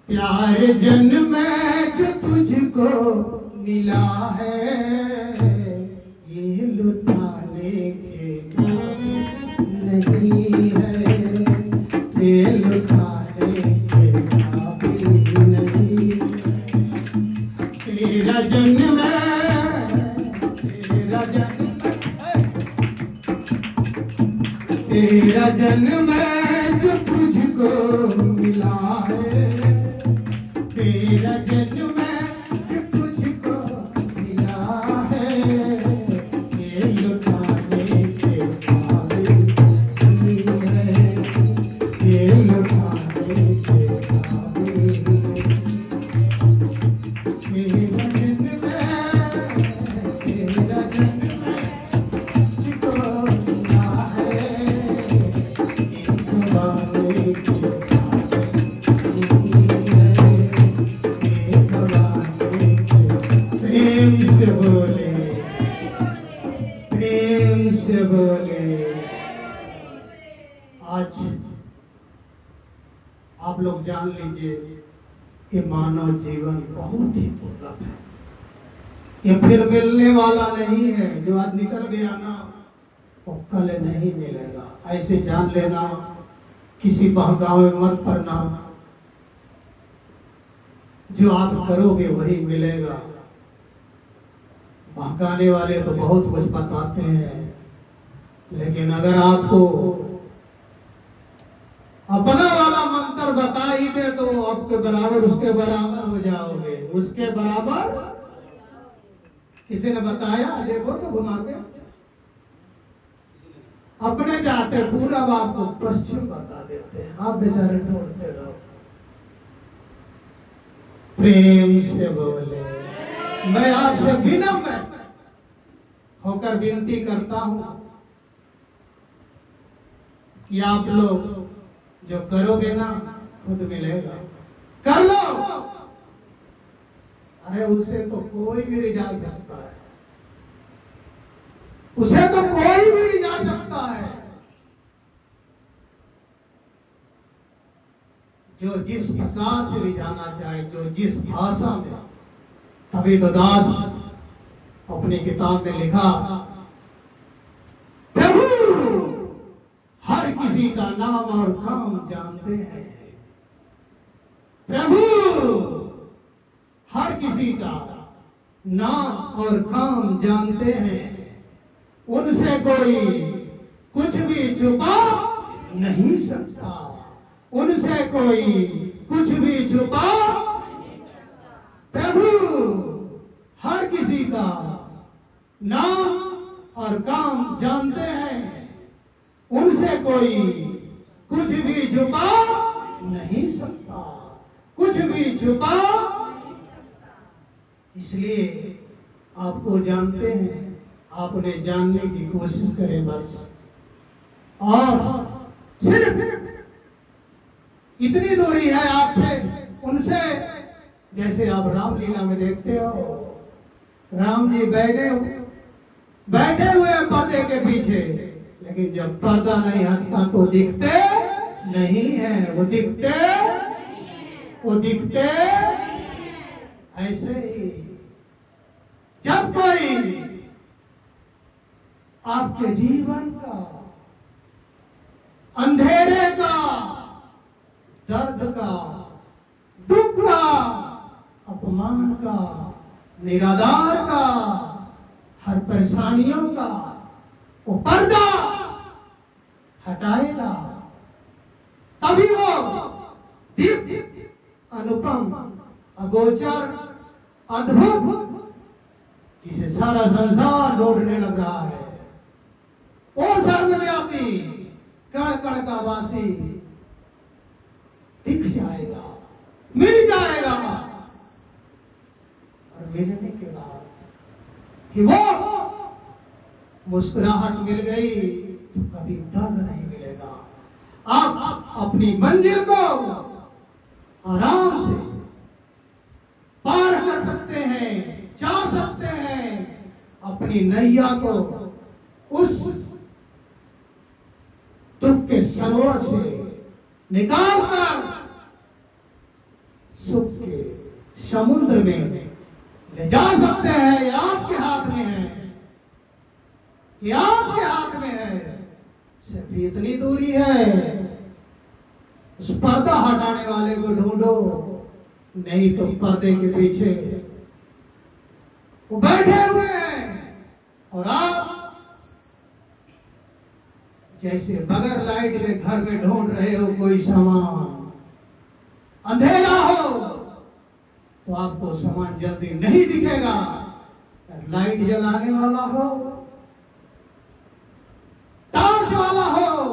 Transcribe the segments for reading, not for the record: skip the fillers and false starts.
प्यार जन्म जो तुझको मिला है ये लुटाने के काबिल नहीं है, ये लुटाने के काबिल नहीं। तेरा जन्म तेरा जन्म तेरा जन्म जो तुझको मिला है, तेरा जन्म जो तुझको मिला है ये लुटाने के काबिल नहीं है, ये लुटाने के काबिल नहीं। तेरा जन्म तेरा जन्म तुझको मिला है ये लुटाने के प्रेम से बोले, प्रेम से बोले। आज आप लोग जान लीजिए ये मानव जीवन बहुत ही दुर्लभ है, ये फिर मिलने वाला नहीं है। जो आज निकल गया ना वो कल नहीं मिलेगा, ऐसे जान लेना। किसी बहकावे मत पड़ना, जो आप करोगे वही मिलेगा। बहकाने वाले तो बहुत कुछ बताते हैं, लेकिन अगर आपको अपना वाला मंत्र बता ही दे तो आपके बराबर उसके बराबर हो जाओगे, उसके बराबर। किसी ने बताया देखो तो घुमा के अपने जाते पूरब आपको पश्चिम बता देते हैं, आप बेचारे ढूंढते रहो। प्रेम से बोले। मैं आपसे विनम्र होकर विनती करता हूं कि आप लोग जो करोगे ना खुद मिलेगा, कर लो। अरे उसे तो कोई भी रिझा सकता है, उसे तो कोई भी रिझा सकता है। जो जिस प्रकार से रिझाना चाहे, जो जिस भाषा में। तभी तो दास अपनी किताब में लिखा, प्रभु हर किसी का नाम और काम जानते हैं, प्रभु हर किसी का नाम और काम जानते हैं, उनसे कोई कुछ भी छुपा नहीं सकता, उनसे कोई कुछ भी छुपा। प्रभु हर किसी का नाम और काम जानते हैं, उनसे कोई कुछ भी छुपा नहीं सकता, कुछ भी छुपा। इसलिए आपको जानते हैं, आपने जानने की कोशिश करें बस। और सिर्फ इतनी दूरी है आपसे उनसे, जैसे आप रामलीला में देखते हो राम जी बैठे हुए पर्दे के पीछे, लेकिन जब पर्दा नहीं हटता तो दिखते नहीं है, वो दिखते ऐसे ही। जब कोई आपके जीवन का, अंधेरे का, दर्द का, दुख का, अपमान का, निराधार का, हर परेशानियों का वो पर्दा हटाएगा, तभी वो दिव्य, अनुपम, अगोचर, अद्भुत, जिसे सारा संसार ढूंढने लग रहा है, वो सर्वव्यापी कण कण का वासी दिख जाएगा, मिल जाएगा। और मिलने के बाद कि वो मुस्कुराहट मिल गई तो कभी दर्द नहीं मिलेगा। आप अपनी मंजिल को आराम से पार कर सकते हैं, जा सकते हैं, अपनी नैया को उस दुख के सरोवर से निकाल कर सुख के समुद्र में ले जा सकते हैं। ये आपके हाथ में है, ये आपके हाथ में है। सिर्फ इतनी दूरी है, उस पर्दा हटाने वाले को ढूंढो, नहीं तो पर्दे के पीछे वो बैठे हुए हैं और आप जैसे बगैर लाइट के घर में ढूंढ रहे हो कोई सामान, अंधेरा हो तो आपको सामान जल्दी नहीं दिखेगा। लाइट जलाने वाला हो, टॉर्च वाला हो,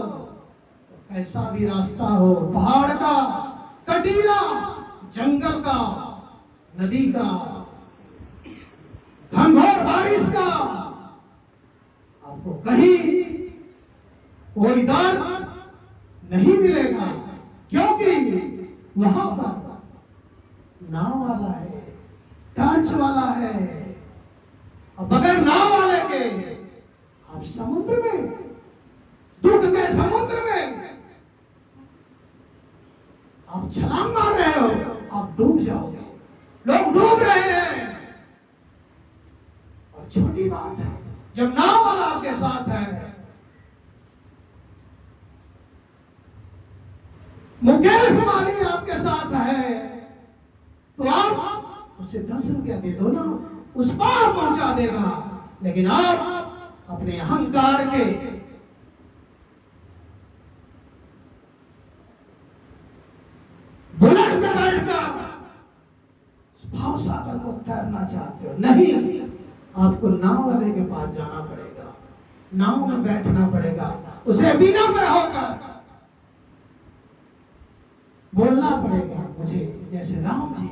तो ऐसा भी रास्ता हो, पहाड़ का, कटीला, जंगल का, नदी का, घनघोर बारिश का, आपको कहीं कोई दर्द नहीं मिलेगा, क्योंकि वहां पर नाव वाला है, टॉर्च वाला है। और बगैर नाव वाले के आप समुद्र में, दुख के समुद्र में आप छलांग मार रहे हो, आप डूब जाओगे। लोग डूब रहे हैं। और छोटी बात है, जब नाव वाला आपके साथ है, मुकेश माली आपके साथ है, तो आप उसे 10 रुपया दे दो ना, उस पार पहुंचा देगा। लेकिन आप अपने अहंकार के बुलेट में बैठकर भाव सागर को तैरना चाहते हो, नहीं, आपको नाव वाले के पास जाना पड़ेगा, नाव में बैठना पड़ेगा, उसे बिना में होकर बोलना पड़ेगा मुझे, जैसे राम जी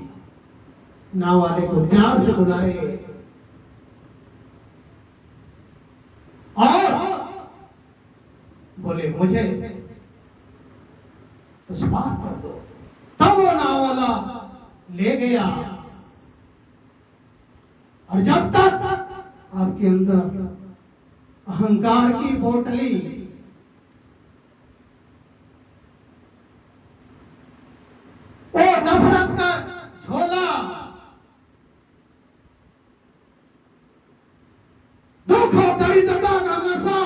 नाव वाले को प्यार से बुलाए और बोले मुझे उस पार कर दो। तब वो नाव वाला ले गया। और जब तक आपके अंदर अहंकार की पोटली, वो नफरत का झोला, दुख और दरिद्रता का नशा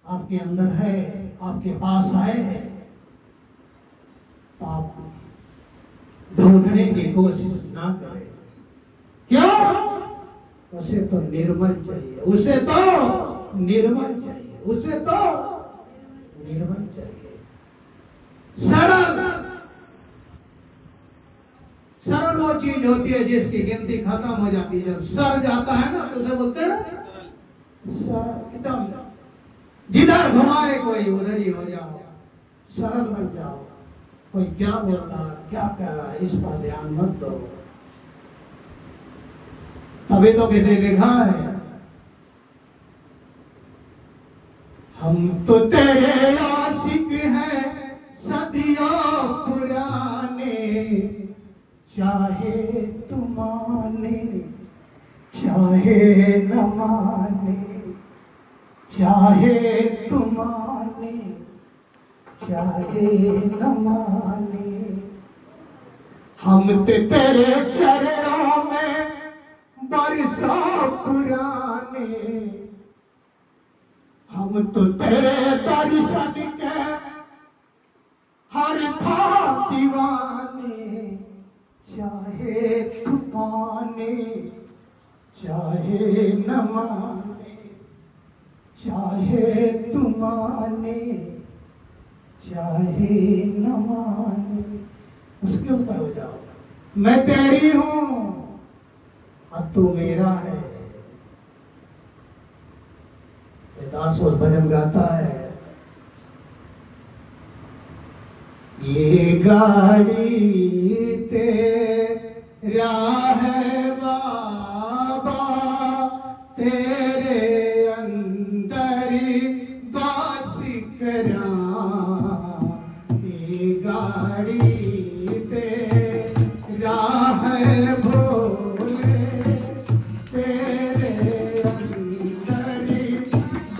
आपके अंदर है, आपके पास है, तो आप ढूंढने की कोशिश ना करें। क्यों? उसे तो निर्मल चाहिए, उसे तो निर्मल चाहिए, उसे तो निर्मल चाहिए। सरल, सरल वो चीज होती है जिसकी गिनती खत्म हो जाती है। जब सर जाता है ना तो उसे बोलते हैं सर, एकदम जिधर घुमाए कोई उधर ही हो जाओ, सरल बन जाओ। कोई क्या बोल रहा है, क्या कह रहा है, इस पर ध्यान मत दो। तभी तो किसी ने लिखा है, हम तो तेरे आशिक हैं सदियों पुराने, चाहे तू माने चाहे न माने, चाहे तू माने चाहे न माने, हम तो तेरे चरणों में बरसों पुराने, हम तो तेरे दर्शन के हर था दीवाने, चाहे तू माने चाहे न माने, चाहे तू माने चाहे न माने, उसके ऊपर हो जाओ। मैं तेरी हूं और तू मेरा है। दास और भजन गाता है, ये गाड़ी तेरा है बाबा, तेरे अंदर बास करा, ये गाड़ी तेरा है भोले, तेरे अंदर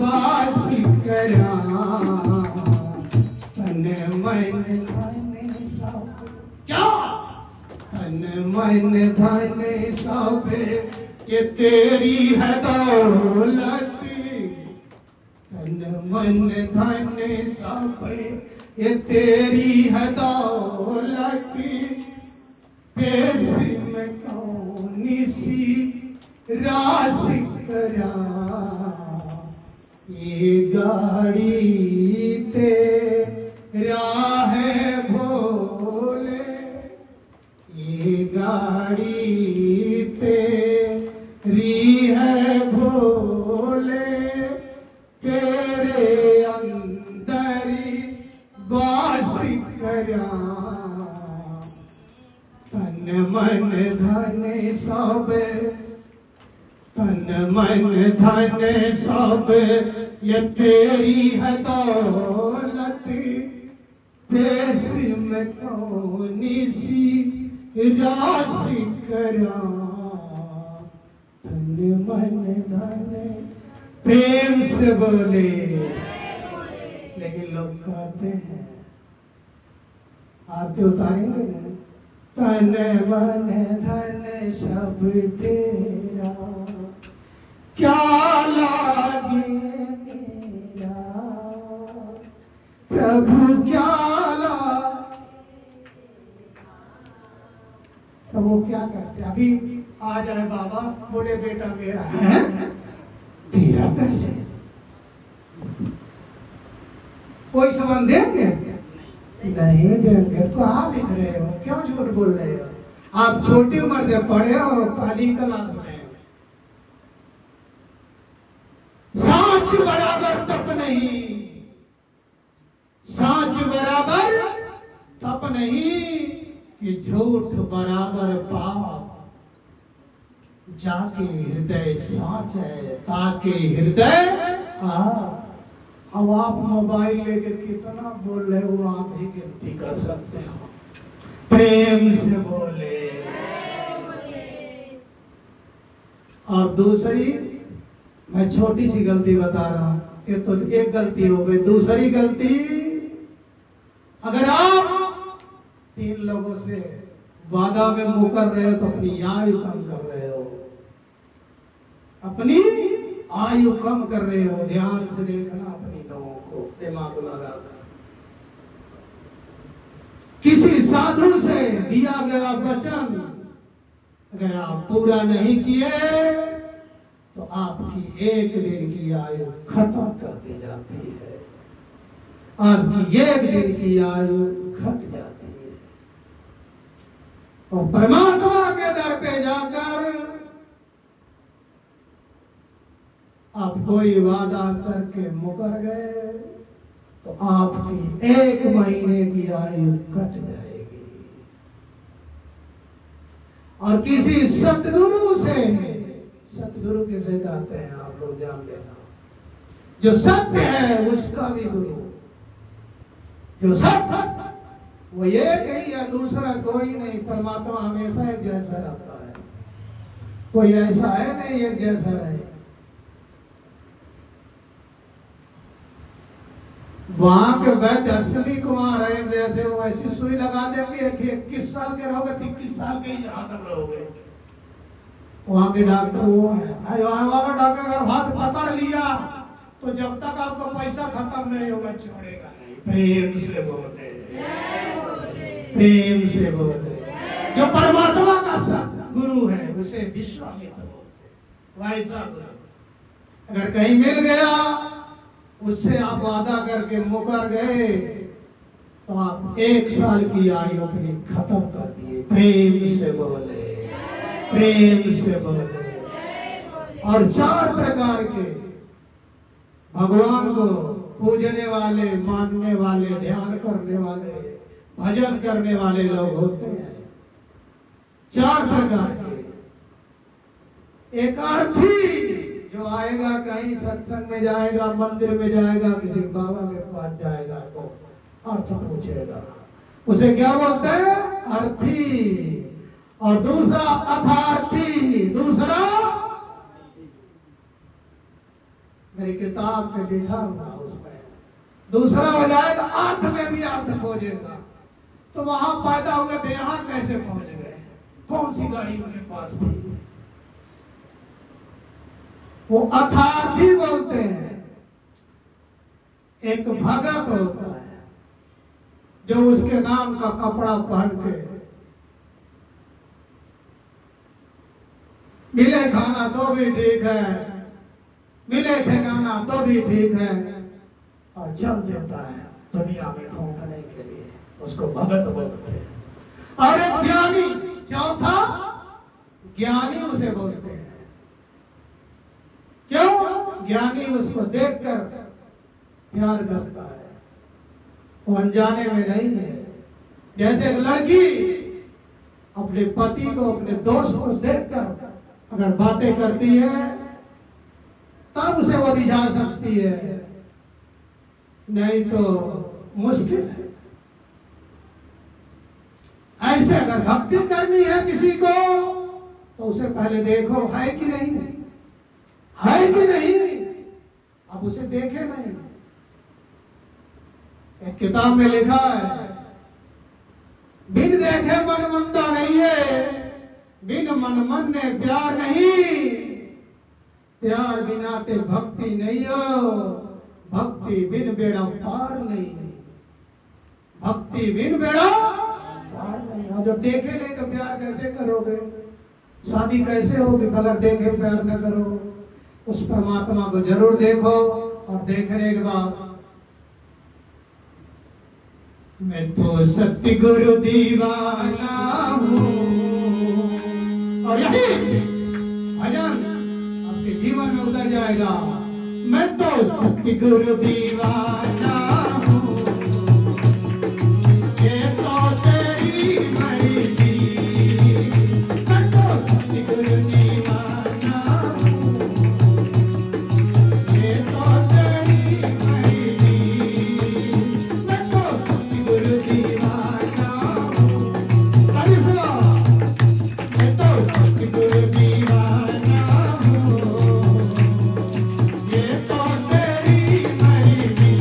बास करा, तन मन मन धन सब ये तेरी है दौलत, तन मन धन सब ये तेरी है दौलत, पेश में कौन सी राशि करा, ये गाड़ी तेरा है भोले, ये गाड़ी तेरी है भोले, तेरे अंदर वास करा, तन मन धन सब, तन मन धन सब ये तेरी है दौलत, पेश में कौन सी राशि करा, तन मन धन। प्रेम से बोले, लेकिन लोग कहते हैं, आरती उतारेंगे ना, तन मन धन सब तेरा, क्या लागे मेरा प्रभु, क्या तो वो क्या करते, अभी आ जाए बाबा, बोले बेटा मेरा है, तेरा कैसे, कोई सामान देंगे? नहीं देंगे। कहाँ लिख रहे हो, क्यों झूठ बोल रहे हो? आप छोटी उम्र से पढ़े हो, पहली क्लास में। सांच बराबर तप नहीं, सांच बराबर तप नहीं, कि झूठ बराबर पाप, जाके हृदय सांच है, ताके हृदय अब आप मोबाइल लेके कितना बोल रहे हो, आप ही गिनती कर सकते हो। प्रेम से बोले। और दूसरी, मैं छोटी सी गलती बता रहा हूं, ये तो एक गलती हो गई। दूसरी गलती, अगर आप 3 लोगों से वादा में मुकर रहे हो तो अपनी आयु कम कर रहे हो, अपनी आयु कम कर रहे हो। ध्यान से देखना अपनी लोगों को, दिमाग लगाकर। किसी साधु से दिया गया वचन अगर आप पूरा नहीं किए तो आपकी 1 दिन की आयु खत्म कर दी जाती है, आपकी 1 दिन की आयु घट जाती है। और परमात्मा के दर पे जाकर आप कोई वादा करके मुकर गए तो आपकी 1 महीने की आयु कट जाएगी। और किसी सतगुरु से, सतगुरु किसे कहते हैं आप लोग जान लेना, जो सत्य है उसका भी गुरु, जो सत्य वो एक ही है, दूसरा कोई नहीं। परमात्मा हमेशा एक जैसा रहता है, कोई ऐसा है नहीं एक जैसा रहे। वहां के वैद्य अश्विनी कुमार है, जैसे वो ऐसी सुई लगा देंगे, 21 साल के रहोगे, 21 साल के ही जहां तक रहोगे। वहां के डॉक्टर वो है, वहां का डॉक्टर अगर हाथ पकड़ लिया तो जब तक आपका पैसा खत्म नहीं होगा छोड़ेगा नहीं। प्रेम से बोले, प्रेम से बोले। जो परमात्मा का गुरु है उसे विश्वामित्र बोलते, वैसा गुरु अगर कहीं मिल गया, उससे आप वादा करके मुकर गए तो आप 1 साल की आयु अपनी खत्म कर दिए। प्रेम से बोले, प्रेम से बोले। और 4 प्रकार के भगवान को पूजने वाले, मानने वाले, ध्यान करने वाले, भजन करने वाले लोग होते हैं। 4 प्रकार के। एक अर्थी जो आएगा, कहीं सत्संग में जाएगा, मंदिर में जाएगा, किसी बाबा के पास जाएगा तो अर्थ पूछेगा, उसे क्या बोलते हैं? अर्थी। और दूसरा अर्थार्थी। दूसरा मेरी किताब में लिखा हुआ उसमें, दूसरा हो जाएगा अर्थ में भी अर्थ खोजेगा। तो वहां पैदा हुए थे, यहां कैसे पहुंच गए? कौन सी गाड़ी उनके पास थी? वो अथार्थी बोलते हैं। एक भगत होता है जो उसके नाम का कपड़ा पहन के मिले खाना तो भी ठीक है, मिले ठिकाना तो भी ठीक है, और चल देता है दुनिया में ढूंढने के लिए। उसको भगत बोलते हैं। और एक ज्ञानी, चौथा ज्ञानी उसे बोलते हैं। क्यों? ज्ञानी उसको देखकर प्यार करता है, वो अनजाने में नहीं है। जैसे एक लड़की अपने पति को, अपने दोस्त को देखकर अगर बातें करती है तब उसे वो रिझा सकती है, नहीं तो मुश्किल है। ऐसे अगर भक्ति करनी है किसी को तो उसे पहले देखो है कि नहीं, है कि नहीं, अब उसे देखे नहीं। एक किताब में लिखा है, बिन देखे मन मंदा नहीं है, बिन मन मन ने प्यार नहीं, प्यार बिना ते भक्ति नहीं हो, भक्ति बिन बेड़ा पार नहीं, भक्ति बिन बेड़ा पार नहीं। और जब देखे नहीं तो प्यार कैसे करोगे? शादी कैसे होगी बगैर देखे प्यार न करो? उस परमात्मा को जरूर देखो, और देखने के बाद मैं तो सत्य गुरु दीवाना हूँ। और यही भजन आपके जीवन में उतर जाएगा। मैं तो सत्य गुरु दीवाना हूँ, ये तो तेरी मर्जी। मैं तो सत्य गुरु दीवाना हूँ, ये तो तेरी मर्जी। मैं तो सत्य गुरु दीवाना हूँ। अरे सुनो, मैं तो सत्य गुरु दीवाना हूँ, ये तो तेरी मर्जी।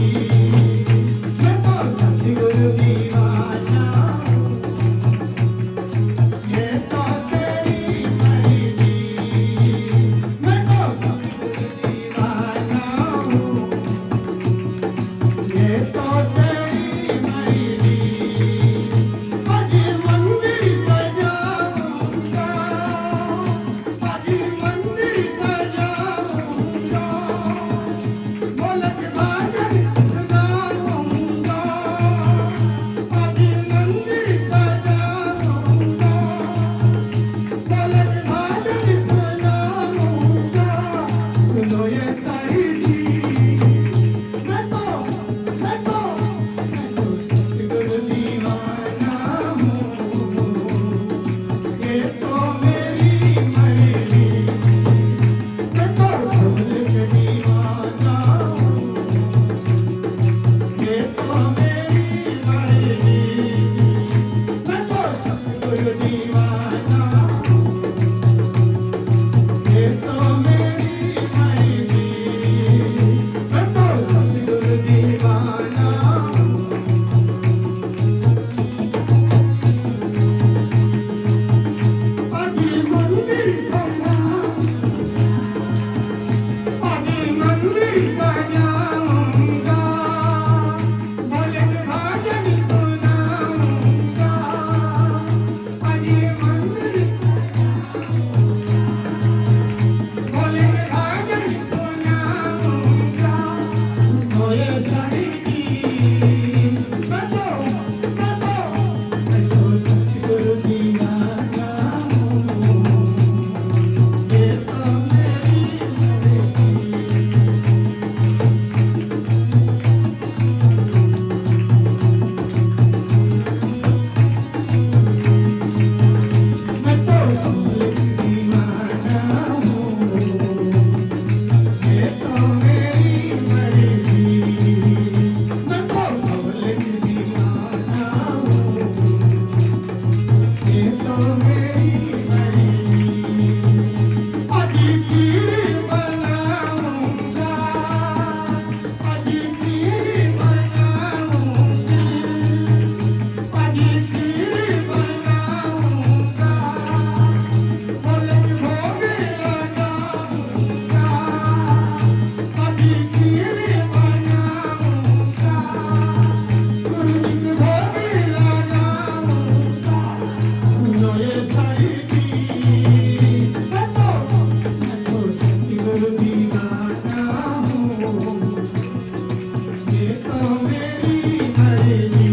मेरी मरेगी,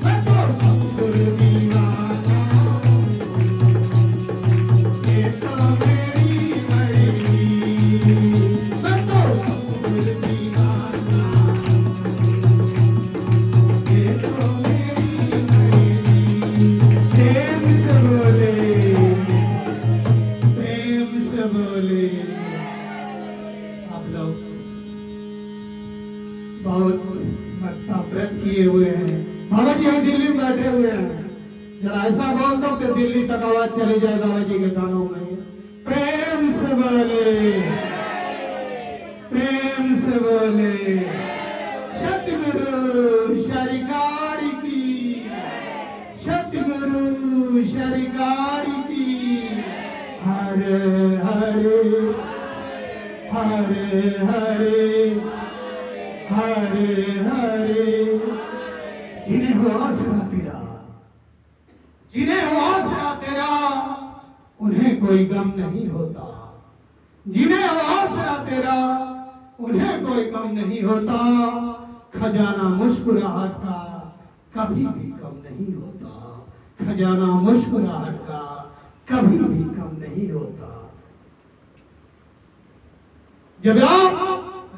मैं तो ससुर दीवाना हूँ, ये तो मेरी मरेगी, मैं तो ससुर दीवाना हूँ, ये तो मेरी मरेगी। प्रेम से बोले, प्रेम से बोले। आप लोग बहुत भक्ता व्रत किए हुए हैं, बाबा जी यहाँ दिल्ली में बैठे हुए हैं, जरा ऐसा बोल दो कि दिल्ली तक आवाज चली जाए बाबा जी के कानों में। प्रेम से बोले, प्रेम से बोले। सतगुरु सरकार की, सतगुरु सरकार की। हरे हरे हरे हरे हरे हरे। जिन्हें हो आसरा तेरा, जिन्हें हो आसरा तेरा, उन्हें कोई गम नहीं होता। जिन्हें हो आसरा तेरा, उन्हें कोई गम नहीं होता। खजाना मुस्कुराहट का कभी भी कम नहीं होता। खजाना मुस्कुराहट का कभी भी कम नहीं होता। जब आप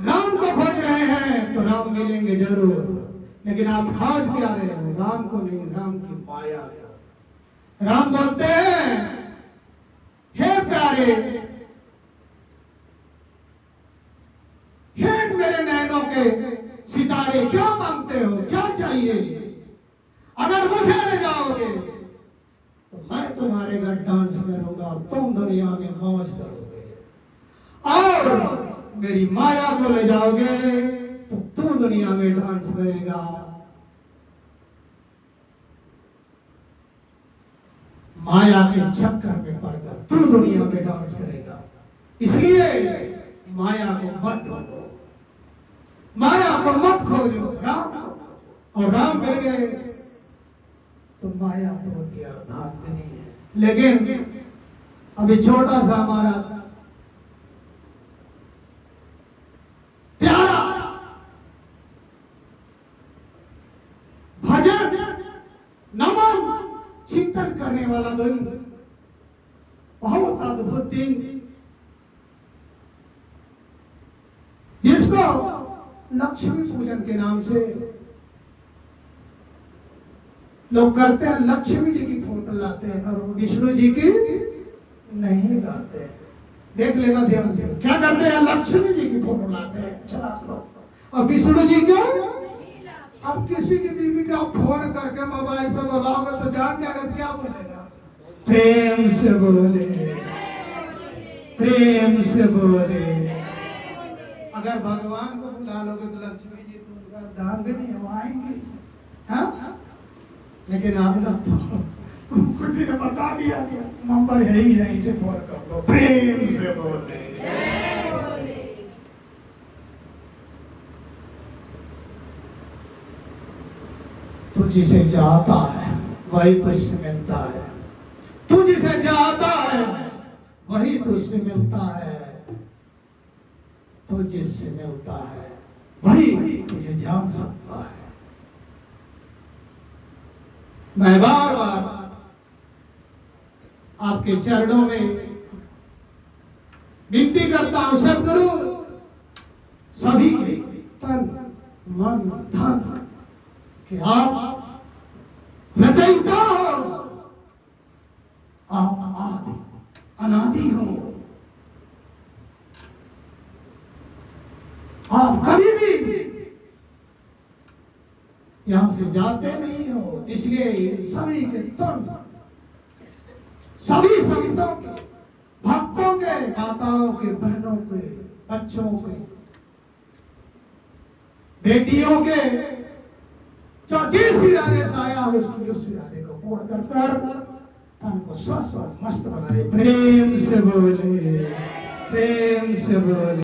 राम को खोज रहे हैं तो राम मिलेंगे जरूर, लेकिन आप खोज क्या रहे हो? राम को नहीं, राम की माया को। राम बोलते हैं, हे प्यारे, हे मेरे नैनों के सितारे, क्या मांगते हो, क्या चाहिए? अगर मुझे ले जाओगे तो मैं तुम्हारे घर डांस करूंगा, तुम दुनिया में मौज करोगे। और मेरी माया को ले जाओगे तो तुम दुनिया में डांस करेगा। माया के चक्कर में पड़कर तू दुनिया में डांस करेगा। इसलिए माया को मत ढूंढो, माया को मत खोजो, राम को। और राम मिल गए तो माया तो गया, धाम में नहीं है। लेकिन अभी छोटा सा हमारा प्यारा भजन, नमन, चिंतन करने वाला दिन, बहुत अद्भुत दिन, जिसको लक्ष्मी पूजन के नाम से लोग करते हैं। लक्ष्मी जी की फोटो लाते हैं और विष्णु जी की नहीं लाते हैं। देख लेना ध्यान से, क्या करते हैं? लक्ष्मी जी की फोटो लाते हैं, चला लोग, और विष्णु जी को अब किसी की बीवी का फोन करके मोबाइल से बुलाओगे तो जान जाएगा क्या बोलेगा। प्रेम से बोले, प्रेम से बोले। अगर भगवान को बुला लोगे तो लक्ष्मी जी तो डांगे नहीं हो आएंगे, हाँ? लेकिन आपने कुछ ने बता दिया, नंबर यही है, इसे फोन कर लो। प्रेम से बोले। तू जिसे चाहता है वही तुझसे मिलता है। तू जिसे चाहता है वही तुझसे मिलता है। तू जिससे मिलता है वही तुझे जान सकता है। मैं बार बार आपके चरणों में विनती करता हूं, सदगुरु सभी के तन मन धन कि आप रचयिता हो, आप आदि अनादि हो, आप कभी भी यहां से जाते नहीं हो। इसलिए सभी के तन, सभी संतों के, भक्तों के, माताओं के, बहनों के, बच्चों के, बेटियों के, जो जिस इरादे से आया उसकी उस इरादे को पूर्ण कर तन को स्वस्थ और मस्त बनाए। प्रेम से बोले, प्रेम से बोले।